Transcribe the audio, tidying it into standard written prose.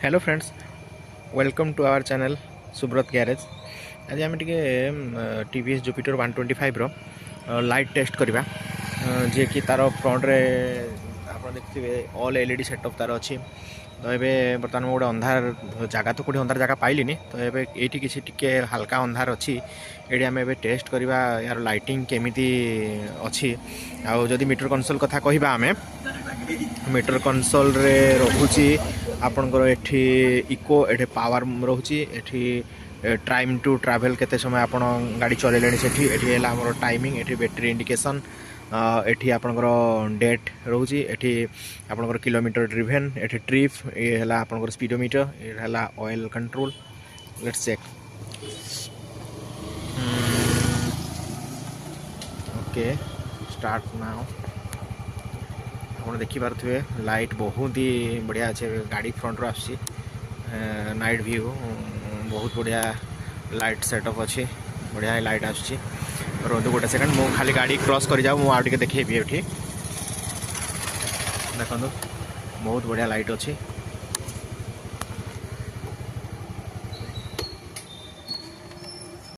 Hello friends, welcome to our channel Subrata garage. आज आम टे टीवीएस जुपिटर 125 लाइट टेस्ट करवा जे कि तार फ्रंट रे आप देखिए ऑल एलईडी सेटअप तार अच्छी। तो ये बर्तमान गोटे अंधार जगह तो कौटी अंधार जगह पाइलिनी, तो ये किसी टिके हल्का अंधार अच्छी। ये आम ए टेस्ट करवा यार लाइटिंग केमिति अच्छी। आउ जदि मीटर कंसोल कथा कहवा आम मीटर कंसोल रे रहुची आपनकर एठी इको एठी पावर रहुची। एठी टाइम टू ट्रैवल केते समय आपण गाड़ी चलेलेनी सेठी एठी हला हमर टाइमिंग एठी बैटरी इंडिकेशन एठी आपनकर डेट रहुची। एठी आपनकर किलोमीटर ड्रिवेन एठी ट्रिप ये हला आपनकर स्पीडोमीटर ये हला oil control. Let's check. Okay start now. आप देखिपे लाइट बहुत ही बढ़िया अच्छे गाड़ी फ्रंट रो आसी नाइट व्यू बहुत बढ़िया लाइट सेटअप अच्छी। बढ़िया लाइट आसुची। रुहतु गोटे सेकंड मु खाली गाड़ी क्रॉस कर जाऊ मुझे देखेबी। ये देखो बहुत बढ़िया लाइट अच्छी।